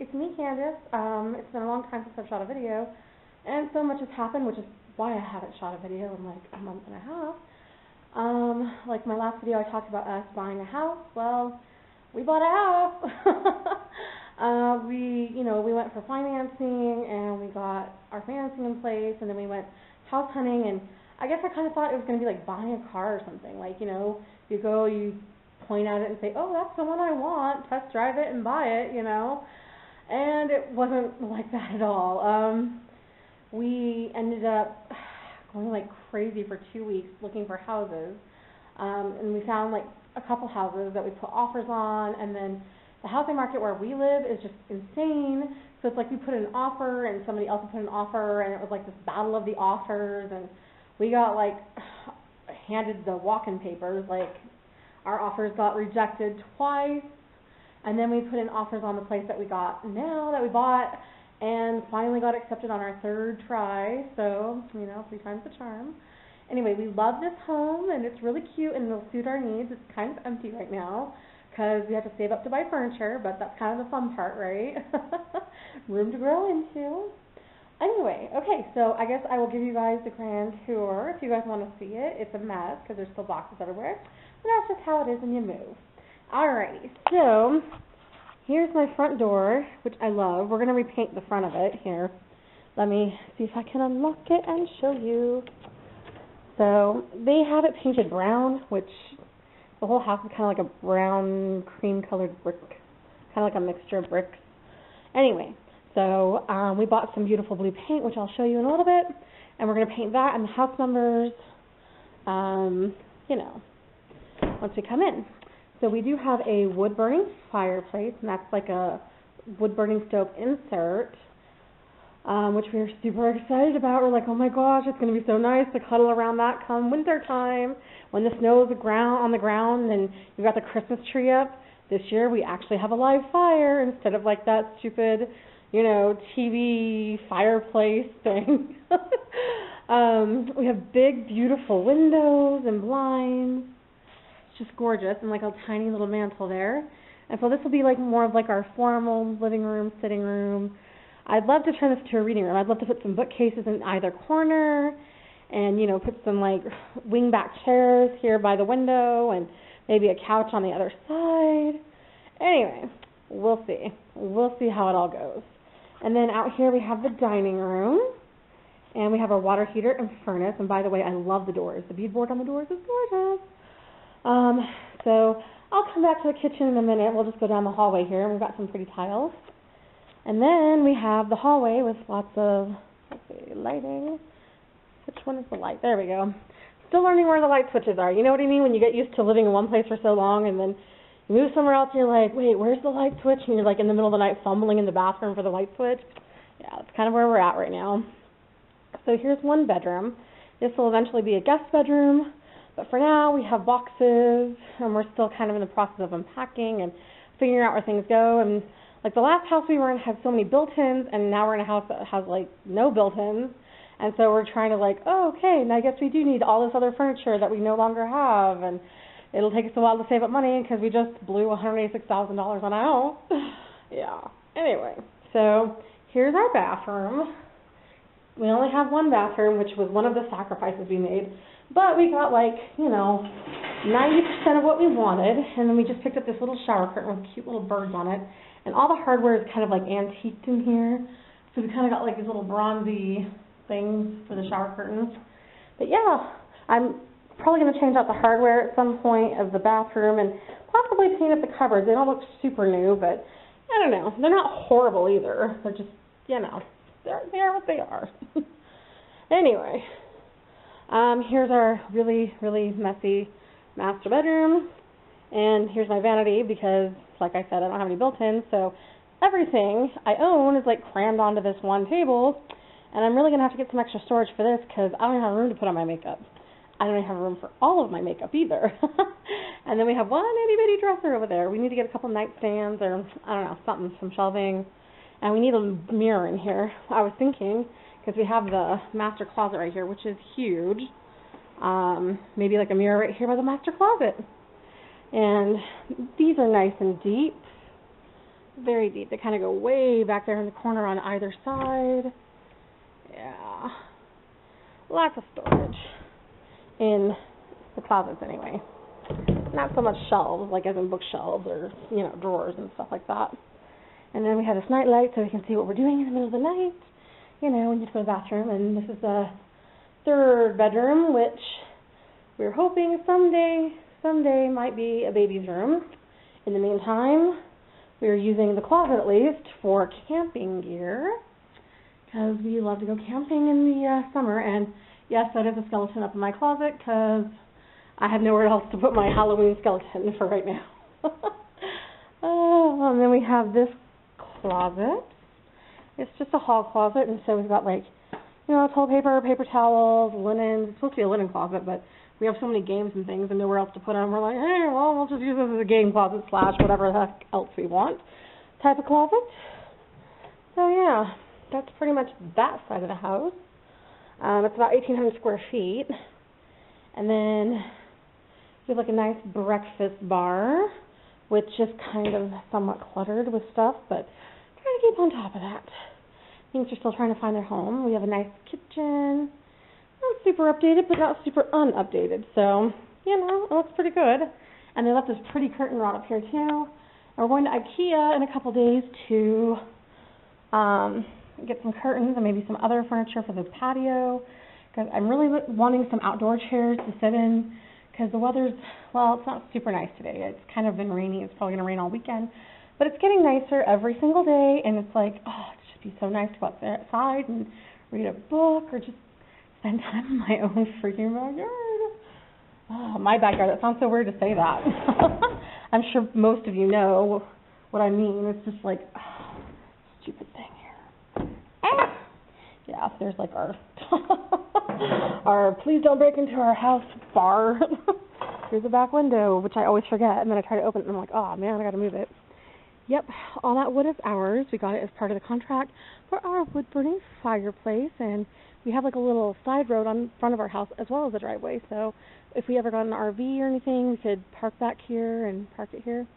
It's me, Candace. It's been a long time since I've shot a video, and so much has happened, which is why I haven't shot a video in like a month and a half. Like my last video, I talked about us buying a house. Well, we bought a house. We went for financing, and we got our financing in place, and then we went house hunting, and I guess I kind of thought it was going to be like buying a car or something. Like, you go, you point at it and say, oh, that's the one I want, test drive it and buy it, And it wasn't like that at all. We ended up going like crazy for 2 weeks looking for houses. And we found like a couple houses that we put offers on, and then the housing market where we live is just insane. So it's like we put an offer and somebody else put an offer, and it was like this battle of the offers, and we got like handed the walk-in papers, like our offers got rejected twice, and then we put in offers on the place that we got now, that we bought, and finally got accepted on our third try. So, 3 times the charm. Anyway, we love this home, and it's really cute, and it'll suit our needs. It's kind of empty right now because we have to save up to buy furniture, but that's kind of the fun part, right? Room to grow into. Anyway, okay, so I guess I will give you guys the grand tour if you guys want to see it. It's a mess because there's still boxes everywhere, but that's just how it is when you move. Alrighty, so here's my front door, which I love. We're going to repaint the front of it here. Let me see if I can unlock it and show you. So they have it painted brown, which the whole house is kind of like a brown cream-colored brick, kind of like a mixture of bricks. Anyway, so we bought some beautiful blue paint, which I'll show you in a little bit, and we're going to paint that and the house numbers, once we come in. So we do have a wood-burning fireplace, and that's like a wood-burning stove insert, which we're super excited about. We're like, oh my gosh, it's going to be so nice to cuddle around that come winter time when the snow is on the ground and you've got the Christmas tree up. This year we actually have a live fire instead of like that stupid, TV fireplace thing. We have big, beautiful windows and blinds. It's just gorgeous, and like a tiny little mantle there. And so this will be like more of like our formal living room, sitting room. I'd love to turn this to a reading room. I'd love to put some bookcases in either corner and, put some like wing-back chairs here by the window and maybe a couch on the other side. Anyway, we'll see. We'll see how it all goes. And then out here we have the dining room, and we have our water heater and furnace. And by the way, I love the doors. The beadboard on the doors is gorgeous. So I'll come back to the kitchen in a minute. We'll just go down the hallway here, and we've got some pretty tiles. And then we have the hallway with lots of, lighting. Which one is the light? There we go. Still learning where the light switches are. You know what I mean? When you get used to living in one place for so long, and then you move somewhere else, and you're like, wait, where's the light switch? And you're like in the middle of the night fumbling in the bathroom for the light switch. Yeah, that's kind of where we're at right now. So here's one bedroom. This will eventually be a guest bedroom. But for now, we have boxes, and we're still kind of in the process of unpacking and figuring out where things go. And like the last house we were in had so many built-ins, and now we're in a house that has like no built-ins. And so we're trying to like, oh, okay, now I guess we do need all this other furniture that we no longer have. And it'll take us a while to save up money because we just blew $186,000 on a house. Yeah. Anyway, so here's our bathroom. We only have one bathroom, which was one of the sacrifices we made. But we got like, 90% of what we wanted, and then we just picked up this little shower curtain with cute little birds on it. And all the hardware is kind of like antiqued in here. So we kind of got like these little bronzy things for the shower curtains. But yeah, I'm probably going to change out the hardware at some point of the bathroom and possibly paint up the cupboards. They don't look super new, but I don't know. They're not horrible either. They're just, they are what they are. Anyway. Here's our really, really messy master bedroom, and here's my vanity because, like I said, I don't have any built-ins, so everything I own is like crammed onto this one table, and I'm really going to have to get some extra storage for this because I don't have room to put on my makeup. I don't even have room for all of my makeup either. And then we have one itty-bitty dresser over there. We need to get a couple nightstands or, I don't know, some shelving, and we need a mirror in here. I was thinking, because we have the master closet right here, which is huge. Maybe like a mirror right here by the master closet. And these are nice and deep. very deep. They kind of go way back there in the corner on either side. Yeah. Lots of storage in the closets anyway. Not so much shelves, like as in bookshelves or, drawers and stuff like that. And then we have this night light so we can see what we're doing in the middle of the night. When you go to the bathroom. And this is the third bedroom, which we're hoping someday might be a baby's room. In the meantime, we're using the closet at least for camping gear because we love to go camping in the summer. And yes, that is a skeleton up in my closet because I have nowhere else to put my Halloween skeleton for right now. And then we have this closet. It's just a hall closet, and so we've got toilet paper, paper towels, linens. It's supposed to be a linen closet, but we have so many games and things and nowhere else to put them. We're like, hey, well, we'll just use this as a game closet / whatever the heck else we want type of closet. So yeah, that's pretty much that side of the house. It's about 1,800 square feet. And then we have a nice breakfast bar, which is kind of somewhat cluttered with stuff, but trying to keep on top of that. Things are still trying to find their home. We have a nice kitchen. Not super updated, but not super unupdated. So, it looks pretty good. And they left this pretty curtain rod up here, too. And we're going to IKEA in a couple days to get some curtains and maybe some other furniture for the patio. Because I'm really wanting some outdoor chairs to sit in. Because the weather's, it's not super nice today. It's kind of been rainy. It's probably going to rain all weekend. But it's getting nicer every single day. And it's like, it should be so nice to go outside and read a book or just spend time in my own freaking backyard. Oh, my backyard. That sounds so weird to say that. I'm sure most of you know what I mean. It's just like, stupid thing here. Yeah, there's our our please don't break into our house bar. Here's the back window, which I always forget, and then I try to open it, and I'm like, oh man, I gotta move it. Yep, all that wood is ours. We got it as part of the contract for our wood-burning fireplace, and we have a little side road on front of our house as well as a driveway, so if we ever got an RV or anything, we could park back here and park it here.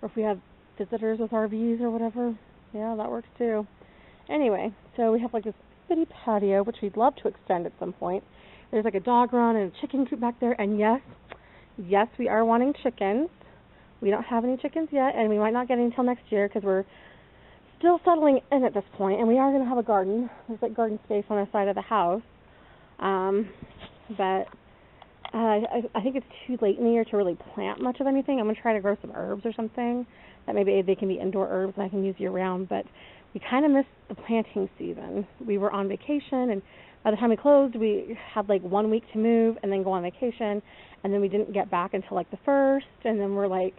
Or if we have visitors with RVs or whatever, yeah, that works too. Anyway, so we have this bitty patio, which we'd love to extend at some point. There's a dog run and a chicken coop back there, and yes, we are wanting chickens. We don't have any chickens yet, and we might not get any until next year because we're still settling in at this point, and we are going to have a garden. There's garden space on the side of the house, but I think it's too late in the year to really plant much of anything. I'm going to try to grow some herbs or something that maybe they can be indoor herbs and I can use year round, but we kind of missed the planting season. We were on vacation, and by the time we closed, we had 1 week to move and then go on vacation, and then we didn't get back until the 1st, and then we're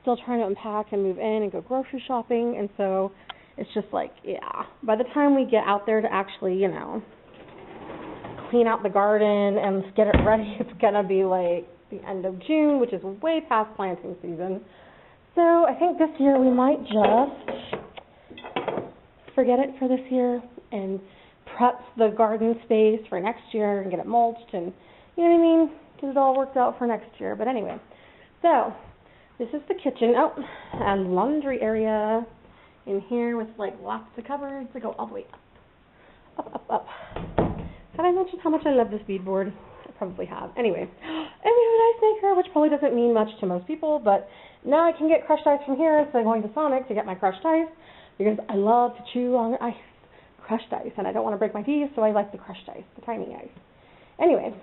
still trying to unpack and move in and go grocery shopping, and so it's just yeah. By the time we get out there to actually, clean out the garden and get it ready, it's going to be the end of June, which is way past planting season. So I think this year we might just forget it for this year and prep the garden space for next year and get it mulched and, get it all worked out for next year. But anyway, so this is the kitchen. Oh, and laundry area in here with lots of cupboards that go all the way up. Have I mentioned how much I love this beadboard? I probably have. Anyway, and we have an ice maker, which probably doesn't mean much to most people, but now I can get crushed ice from here instead of going to Sonic to get my crushed ice because I love to chew on ice, crushed ice, and I don't want to break my teeth, so I like the crushed ice, the tiny ice. Anyway,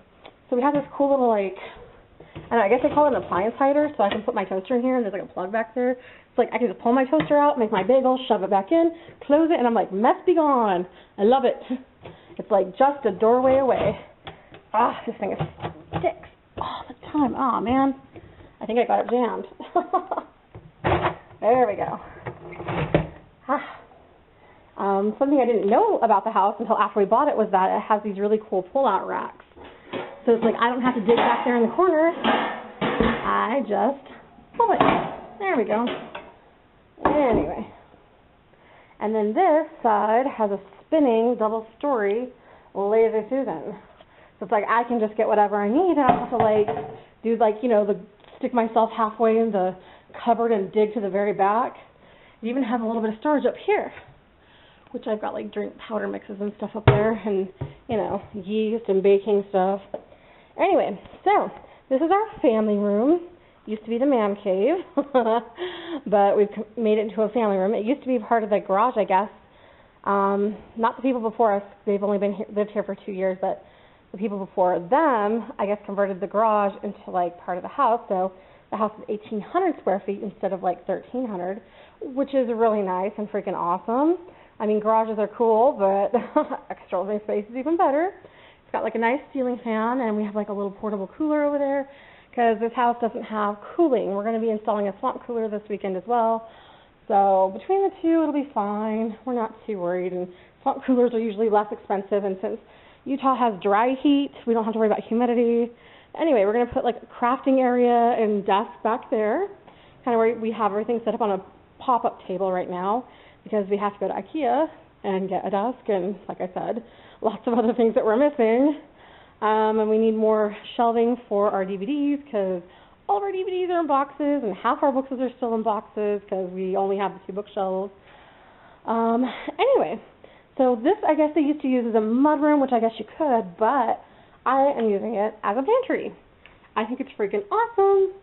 so we have this cool little I guess they call it an appliance hider, so I can put my toaster in here, and there's a plug back there. It's I can just pull my toaster out, make my bagel, shove it back in, close it, and I'm mess be gone. I love it. It's just a doorway away. This thing sticks all the time. Man. I think I got it jammed. There we go. Something I didn't know about the house until after we bought it was that it has these really cool pull-out racks. So it's I don't have to dig back there in the corner. I just pull it. There we go. Anyway. And then this side has a spinning double-story lazy Susan. So it's I can just get whatever I need, and I don't have to do stick myself halfway in the cupboard and dig to the very back. We even have a little bit of storage up here, which I've got like drink powder mixes and stuff up there, and you know, yeast and baking stuff. Anyway, so this is our family room. Used to be the man cave, but we've made it into a family room. It used to be part of the garage, I guess. Not the people before us. They've only lived here for 2 years, but the people before them, I guess, converted the garage into like part of the house. So the house is 1,800 square feet instead of like 1,300, which is really nice and freaking awesome. I mean, garages are cool, but extra living space is even better. It's got like a nice ceiling fan, and we have like a little portable cooler over there because this house doesn't have cooling. We're going to be installing a swamp cooler this weekend as well. So between the two, it'll be fine. We're not too worried. And swamp coolers are usually less expensive, and since Utah has dry heat, we don't have to worry about humidity. Anyway, we're going to put like a crafting area and desk back there, kind of where we have everything set up on a pop-up table right now because we have to go to IKEA and get a desk and, like I said, lots of other things that we're missing. And we need more shelving for our DVDs because all of our DVDs are in boxes and half our books are still in boxes because we only have the 2 bookshelves. Anyway, so this I guess they used to use as a mudroom, which I guess you could, but I am using it as a pantry. I think it's freaking awesome,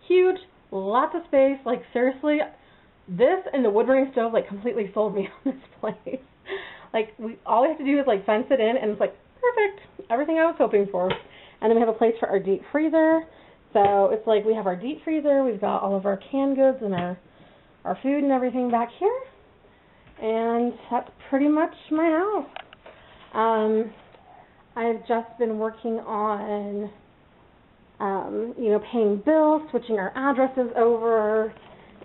huge, lots of space. Like seriously, this and the wood burning stove like completely sold me on this place. Like all we have to do is like fence it in, and it's like perfect, everything I was hoping for. And then we have a place for our deep freezer. So it's like we have our deep freezer, we've got all of our canned goods and our food and everything back here. And that's pretty much my house. I've just been working on, you know, paying bills, switching our addresses over,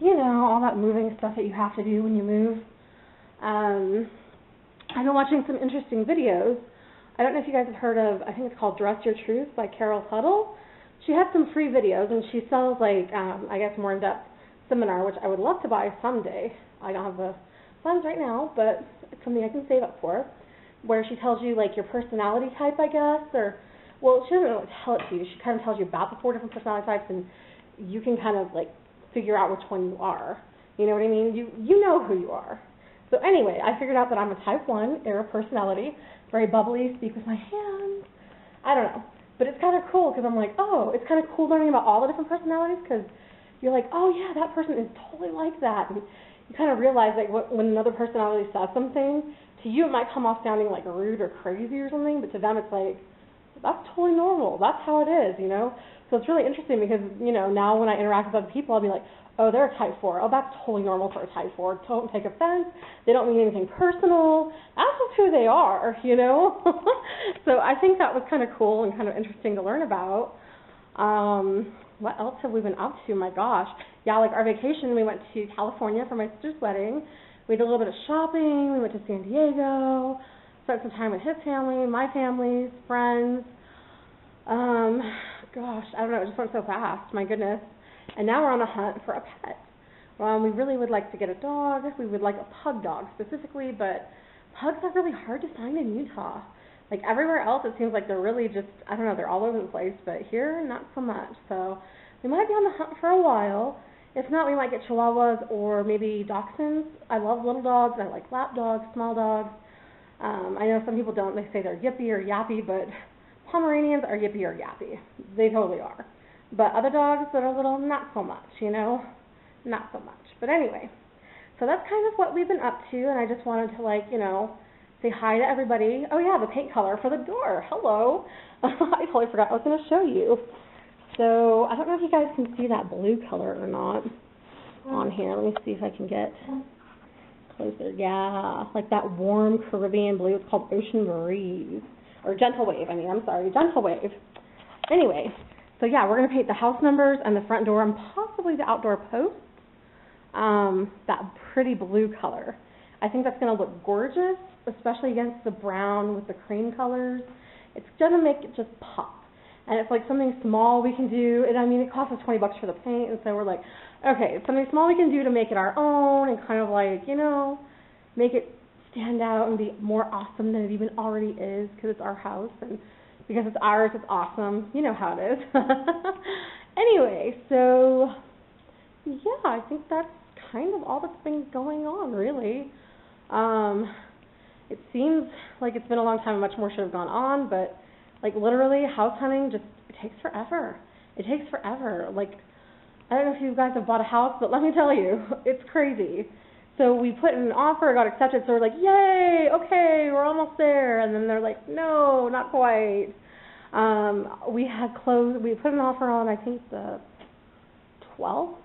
you know, all that moving stuff that you have to do when you move. I've been watching some interesting videos. I don't know if you guys have heard of, I think it's called Dress Your Truth by Carol Tuttle. She has some free videos, and she sells, like, I guess, more in-depth seminar, which I would love to buy someday. I don't have the funds right now, but it's something I can save up for, where she tells you, like, your personality type, I guess, or, well, she doesn't really tell it to you. She kind of tells you about the 4 different personality types, and you can kind of, like, figure out which one you are. You know what I mean? You know who you are. So anyway, I figured out that I'm a type 1, air personality, very bubbly, speak with my hands. I don't know. But it's kind of cool because I'm like, oh, it's kind of cool learning about all the different personalities because you're like, oh, yeah, that person is totally like that. And you kind of realize like when another personality says something, to you it might come off sounding like rude or crazy or something, but to them it's like, that's totally normal. That's how it is, you know? So it's really interesting because, you know, now when I interact with other people, I'll be like, oh, they're a type 4. Oh, that's totally normal for a type 4. Don't take offense. They don't mean anything personal. That's just who they are, you know? So I think that was kind of cool and kind of interesting to learn about. What else have we been up to? My gosh. Yeah, like our vacation, we went to California for my sister's wedding. We did a little bit of shopping. We went to San Diego, spent some time with his family, my family's friends. Gosh, I don't know. It just went so fast. My goodness. And now we're on a hunt for a pet. We really would like to get a dog. We would like a pug dog specifically, but pugs are really hard to find in Utah. Like everywhere else, it seems like they're really just, I don't know, they're all over the place, but here, not so much. So we might be on the hunt for a while. If not, we might get Chihuahuas or maybe Dachshunds. I love little dogs. I like lap dogs, small dogs. I know some people don't. They say they're yippy or yappy, but Pomeranians are yippy or yappy. They totally are. But other dogs that are little, not so much, you know? Not so much. But anyway, so that's kind of what we've been up to, and I just wanted to, like, you know, say hi to everybody. Oh, yeah, the paint color for the door. Hello. I totally forgot I was going to show you. So I don't know if you guys can see that blue color or not on here. Let me see if I can get closer. Yeah, like that warm Caribbean blue. It's called Ocean Breeze. Or Gentle Wave, Gentle Wave. Anyway. So yeah, we're going to paint the house numbers and the front door and possibly the outdoor posts, that pretty blue color. I think that's going to look gorgeous, especially against the brown with the cream colors. It's going to make it just pop. And it's like something small we can do. And I mean, it costs us $20 for the paint, and so we're like, okay, it's something small we can do to make it our own and kind of like, you know, make it stand out and be more awesome than it even already is because it's our house. And because it's ours, it's awesome. You know how it is. Anyway, so, yeah, I think that's kind of all that's been going on, really. It seems like it's been a long time and much more should have gone on, but like literally house hunting just, it takes forever. It takes forever. Like, I don't know if you guys have bought a house, but let me tell you, it's crazy. So we put in an offer, got accepted, so we're like, yay, okay, we're almost there. And then they're like, no, not quite. We put an offer on, I think, the 12th,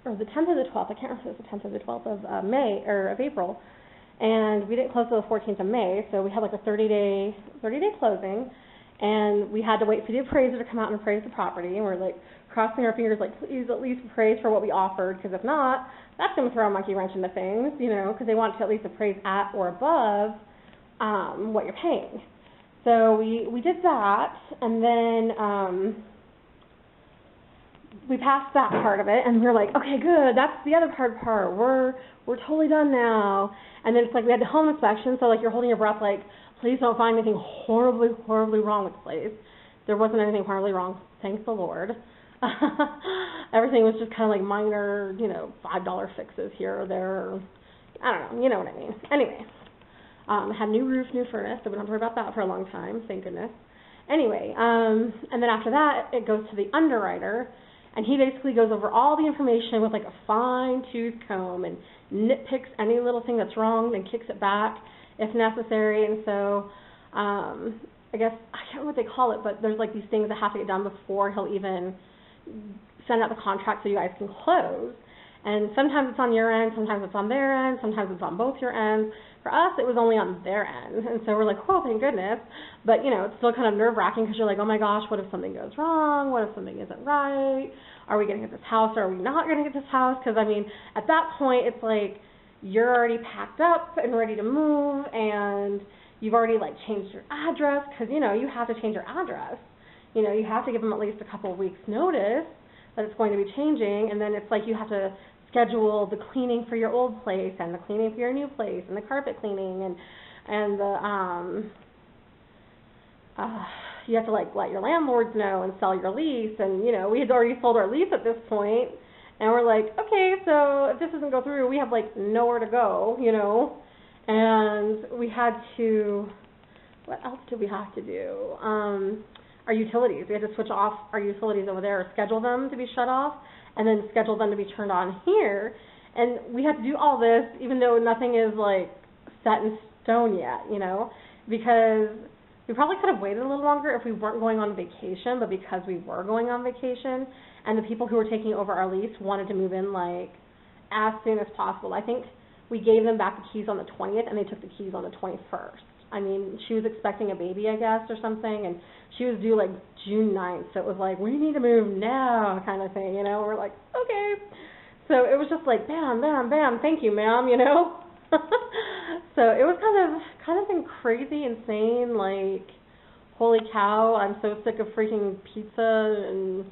or the 10th or the 12th, I can't remember if it was the 10th or the 12th of April. And we didn't close till the 14th of May, so we had like a 30-day closing. And we had to wait for the appraiser to come out and appraise the property. And we're like crossing our fingers, like, please at least appraise for what we offered, because if not, that's going to throw a monkey wrench into things, you know, because they want to at least appraise at or above what you're paying. So we did that, and then we passed that part of it, and we were like, okay, good, that's the other part. We're totally done now. And then it's like we had the home inspection, so like you're holding your breath like, please don't find anything horribly wrong with the place. There wasn't anything horribly wrong, thank the Lord. Everything was just kind of like minor, you know, $5 fixes here or there. I don't know, you know what I mean. Anyway, had new roof, new furnace, so we don't have to worry about that for a long time, thank goodness. Anyway, and then after that, it goes to the underwriter, and he basically goes over all the information with like a fine-tooth comb and nitpicks any little thing that's wrong, then kicks it back if necessary. And so I guess, I can't remember what they call it, but there's like these things that have to get done before he'll even send out the contract so you guys can close. And sometimes it's on your end, sometimes it's on their end, sometimes it's on both your ends. For us, it was only on their end. And so we're like, oh, thank goodness. But, you know, it's still kind of nerve-wracking because you're like, oh, my gosh, what if something goes wrong? What if something isn't right? Are we going to get this house or are we not going to get this house? Because, I mean, at that point, it's like you're already packed up and ready to move, and you've already, like, changed your address because, you know, you have to change your address. You know, you have to give them at least a couple of weeks' notice that it's going to be changing, and then it's like you have to schedule the cleaning for your old place and the cleaning for your new place and the carpet cleaning and the you have to like let your landlords know and sell your lease. And you know, we had already sold our lease at this point, and we're like, okay, so if this doesn't go through, we have like nowhere to go, you know. And we had to, what else did we have to do? Our utilities. We had to switch off our utilities over there, or schedule them to be shut off, and then schedule them to be turned on here. And we had to do all this even though nothing is like set in stone yet, you know, because we probably could have waited a little longer if we weren't going on vacation, but because we were going on vacation and the people who were taking over our lease wanted to move in like as soon as possible. I think we gave them back the keys on the 20th and they took the keys on the 21st. I mean, she was expecting a baby, I guess, or something, and she was due like June 9th, so it was like, we need to move now kind of thing, you know. We're like, okay. So it was just like, bam, bam, bam, thank you, ma'am, you know. So it was kind of been crazy, insane, like, holy cow, I'm so sick of freaking pizza, and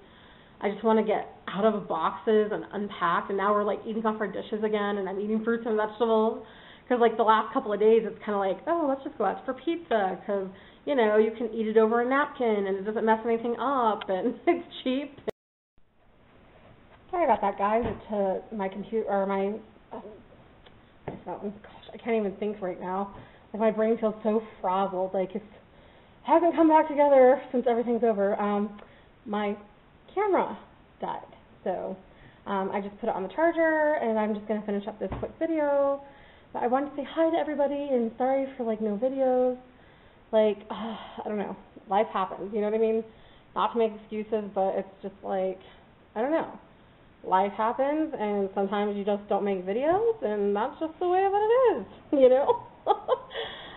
I just want to get out of boxes and unpack, and now we're like eating off our dishes again, and I'm eating fruits and vegetables. Because, like, the last couple of days, it's kind of like, oh, let's just go out for pizza because, you know, you can eat it over a napkin and it doesn't mess anything up and it's cheap. Sorry about that, guys. My computer, or my phone. Gosh, I can't even think right now. Like, my brain feels so frazzled. Like, it hasn't come back together since everything's over. My camera died. So, I just put it on the charger and I'm just going to finish up this quick video. But I wanted to say hi to everybody, and sorry for, like, no videos. Like, I don't know. Life happens, you know what I mean? Not to make excuses, but it's just like, I don't know. Life happens, and sometimes you just don't make videos, and that's just the way that it is, you know?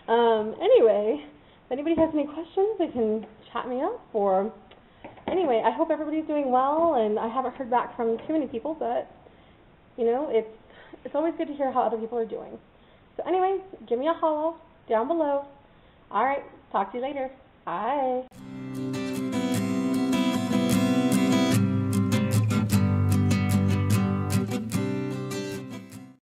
Anyway, if anybody has any questions, they can chat me up, or... Anyway, I hope everybody's doing well, and I haven't heard back from too many people, but, you know, it's always good to hear how other people are doing. So anyway, give me a holler down below. All right, talk to you later. Bye.